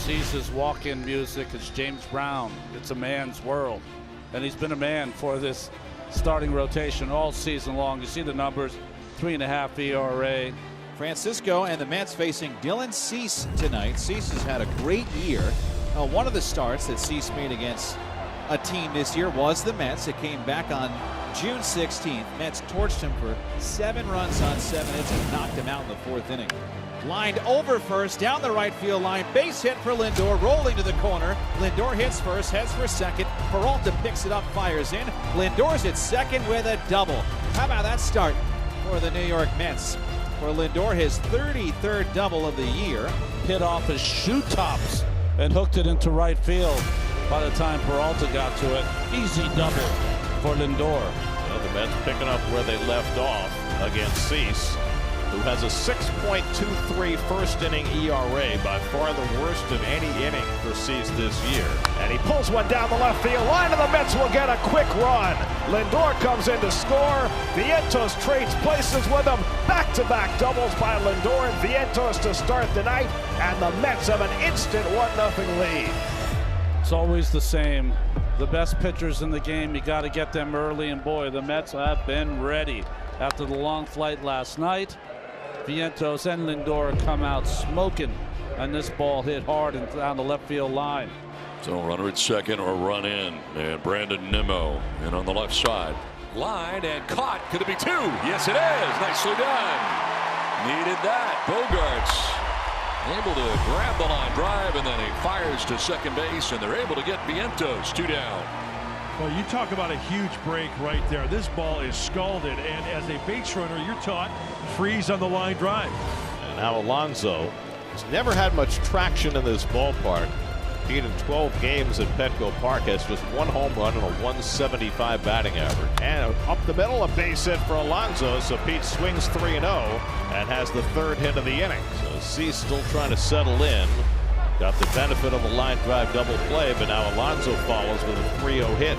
Cease's walk-in music is James Brown. It's a man's world. And he's been a man for this starting rotation all season long. You see the numbers, 3.5 ERA. Francisco and the Mets facing Dylan Cease tonight. Cease has had a great year. One of the starts that Cease made against a team this year was the Mets. It came back on June 16th. Mets torched him for 7 runs on 7 hits and knocked him out in the 4th inning. Lined over first, down the right field line. Base hit for Lindor, rolling to the corner. Lindor hits first, heads for second. Peralta picks it up, fires in. Lindor's at second with a double. How about that start for the New York Mets? For Lindor, his 33rd double of the year. Hit off his shoe tops and hooked it into right field. By the time Peralta got to it, easy double for Lindor. Well, the Mets picking up where they left off against Cease, who has a 6.23 first inning ERA, by far the worst of any inning for Cease this year. And he pulls one down the left field line, and the Mets will get a quick run. Lindor comes in to score. Vientos trades places with him. Back-to-back doubles by Lindor and Vientos to start the night, and the Mets have an instant 1-0 lead. It's always the same. The best pitchers in the game, you got to get them early, and boy, the Mets have been ready. After the long flight last night, Vientos and Lindor come out smoking, and this ball hit hard and down the left field line. So runner at second or run in, and Brandon Nimmo in on the left side. Line and caught. Could it be 2? Yes, it is. Nicely done. Needed that. Bogarts able to grab the line drive, and then he fires to second base, and they're able to get Vientos 2 down. Well, you talk about a huge break right there. This ball is scalded, and as a base runner, you're taught freeze on the line drive. And now Alonso has never had much traction in this ballpark. He in 12 games at Petco Park has just 1 home run and a 175 batting average. And up the middle, a base hit for Alonso, so Pete swings 3-0 and has the 3rd hit of the inning. So Cease still trying to settle in. Got the benefit of a line drive double play, but now Alonso follows with a 3-0 hit.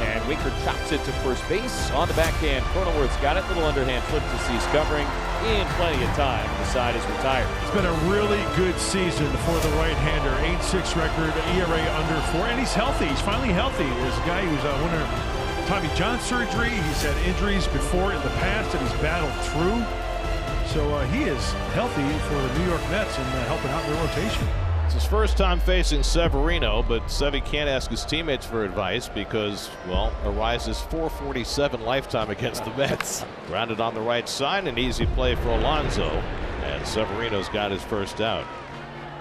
And Winker chops it to first base on the backhand. Cronenworth's got it. Little underhand flip to Cease covering in plenty of time. The side is retired. It's been a really good season for the right-hander. 8.6 record, ERA under 4, and he's healthy. He's finally healthy. There's a guy who's a winner of Tommy John surgery. He's had injuries before in the past that he's battled through. So he is healthy for the New York Mets and helping out in their rotation. It's his first time facing Severino, but Sevy can't ask his teammates for advice because, well, Ariza's .447 lifetime against the Mets. Grounded on the right side, an easy play for Alonso, and Severino's got his first out.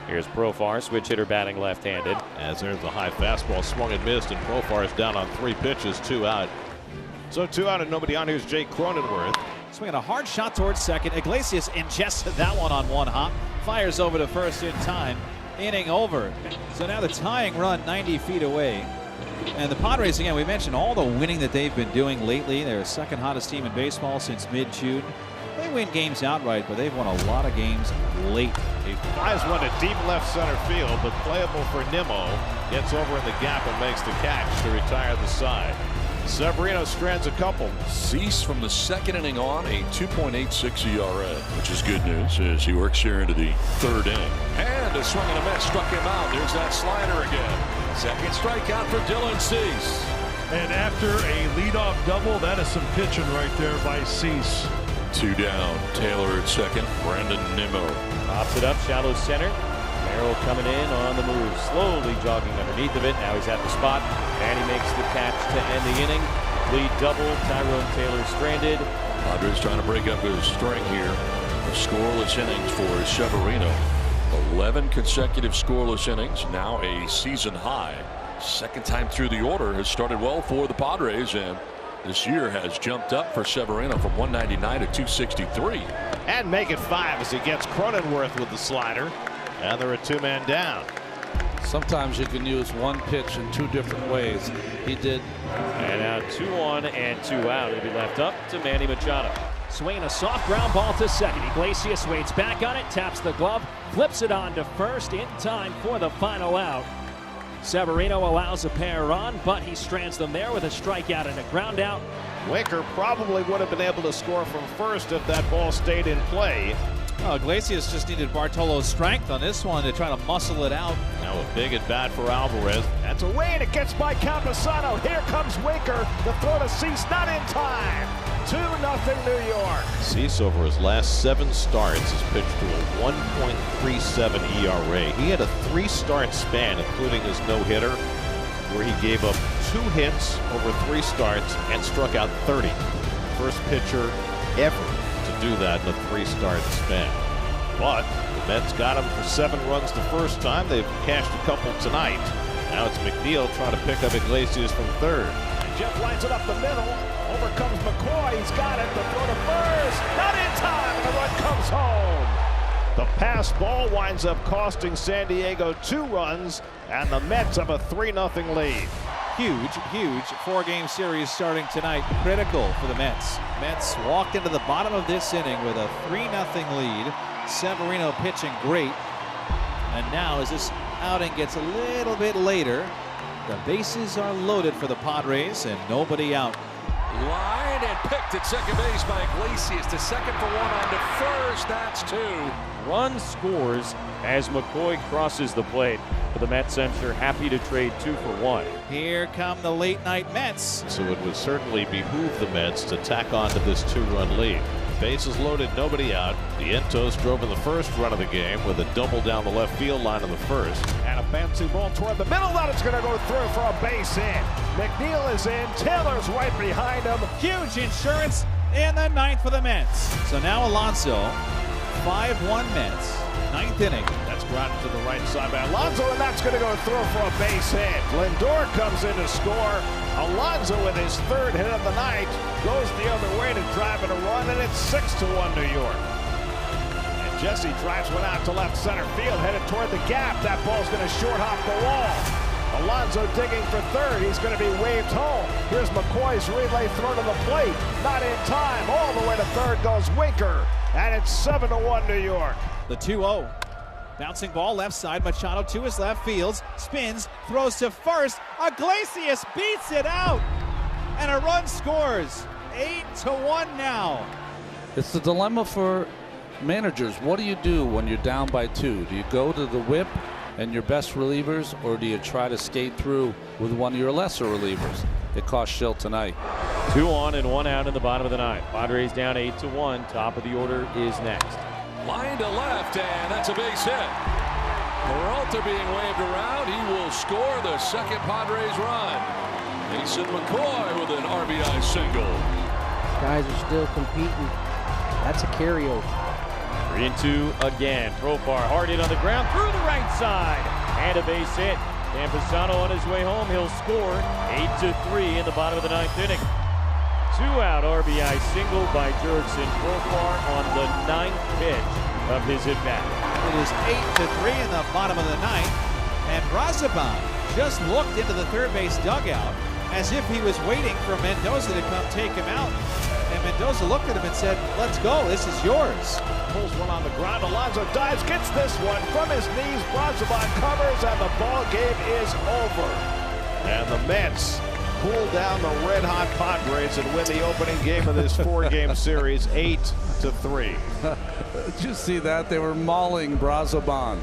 Here's Profar, switch hitter batting left-handed. As there's the high fastball swung and missed, and Profar is down on 3 pitches, 2 out. So 2 out and nobody on. Here's Jake Cronenworth. Swinging a hard shot towards second. Iglesias ingested that one on 1 hop. Fires over to first in time. Inning over. So now the tying run 90 feet away. And the Padres, again, we mentioned all the winning that they've been doing lately. They're the 2nd hottest team in baseball since mid-June. They win games outright, but they've won a lot of games late. He flies one to deep left center field, but playable for Nimmo. Gets over in the gap and makes the catch to retire the side. Severino strands a couple. Cease from the 2nd inning on, a 2.86 ERA, which is good news as he works here into the 3rd inning. And a swing and a miss struck him out. There's that slider again. 2nd strikeout for Dylan Cease. And after a leadoff double, that is some pitching right there by Cease. 2 down. Taylor at 2nd. Brandon Nimmo Pops it up, shallow center. Merrill coming in on the move, slowly jogging underneath of it. Now he's at the spot, and he makes the catch to end the inning. Lead double, Tyrone Taylor stranded. Padres trying to break up his string here. The scoreless innings for Severino. 11 consecutive scoreless innings, now a season high. 2nd time through the order has started well for the Padres, and this year has jumped up for Severino from 199 to 263. And make it 5 as he gets Cronenworth with the slider. And they're a 2-man down. Sometimes you can use one pitch in 2 different ways. He did. And now 2 on and 2 out. It'll be left up to Manny Machado. Swinging a soft ground ball to second. Iglesias waits back on it, taps the glove, flips it on to first in time for the final out. Severino allows a pair run, but he strands them there with a strikeout and a ground out. Winker probably would have been able to score from first if that ball stayed in play. Oh, Iglesias just needed Bartolo's strength on this one to try to muscle it out. Now a big at bat for Alvarez. That's a way, and it gets by Camposano. Here comes Winker. The throw to Cease, not in time. 2-0 New York. Cease over his last 7 starts has pitched to a 1.37 ERA. He had a 3-start span, including his no-hitter, where he gave up 2 hits over 3 starts and struck out 30. First pitcher ever to do that in a 3-start span. But the Mets got him for 7 runs the first time. They've cashed a couple tonight. Now it's McNeil trying to pick up Iglesias from third. And Jeff lines it up the middle. Over comes McCoy. He's got it. The throw to first. Not in time. And the run comes home. The pass ball winds up costing San Diego 2 runs. And the Mets have a 3-0 lead. Huge 4-game series starting tonight. Critical for the Mets. Mets walked into the bottom of this inning with a 3-0 lead. Severino pitching great. And now as this outing gets a little bit later, the bases are loaded for the Padres and nobody out. Line and picked at second base by Iglesias to second for 1 on to first. That's 2. Run scores as McCoy crosses the plate. But the Mets center happy to trade 2 for 1. Here come the late night Mets. So it would certainly behoove the Mets to tack on to this 2-run lead. Bases loaded, nobody out. Vientos drove in the first run of the game with a double down the left field line in the first. And a bouncy ball toward the middle. That is going to go through for a base hit. McNeil is in. Taylor's right behind him. Huge insurance in the 9th for the Mets. So now Alonso, 5-1 Mets, 9th inning. That's grounded to the right side by Alonso, and that's going to go through for a base hit. Lindor comes in to score. Alonso with his 3rd hit of the night goes the other way to drive in a run, and it's 6-1 New York. And Jesse drives one out to left center field, headed toward the gap. That ball's going to short hop the wall. Alonso digging for 3rd. He's going to be waved home. Here's McCoy's relay throw to the plate. Not in time. All the way to 3rd goes Winker. And it's 7-1 New York. The 2-0. Bouncing ball left side. Machado to his left, fields, spins, throws to first. Iglesias beats it out. And a run scores. 8-1 now. It's the dilemma for managers. What do you do when you're down by 2? Do you go to the whip and your best relievers, or do you try to skate through with one of your lesser relievers? It cost Schill tonight. 2 on and 1 out in the bottom of the 9th. Padres down 8-1. Top of the order is next. Line to left, and that's a base hit. Peralta being waved around. He will score the second Padres run. Mason McCoy with an RBI single. Guys are still competing. That's a carryover. 3-2 again. Profar hard hit on the ground through the right side. And a base hit. Camposano on his way home. He'll score 8-3 in the bottom of the 9th inning. 2-out RBI single by Jurickson Profar on the 9th pitch of his at-bat. It is 8-3 in the bottom of the 9th. And Brazoban just looked into the 3rd base dugout as if he was waiting for Mendoza to come take him out. And Mendoza looked at him and said, "Let's go, this is yours." Pulls one on the ground. Alonso dives, gets this one from his knees. Brazoban covers, and the ball game is over. And the Mets cool down the red-hot Padres and win the opening game of this 4-game series, 8-3. Did you see that? They were mauling Brazoban.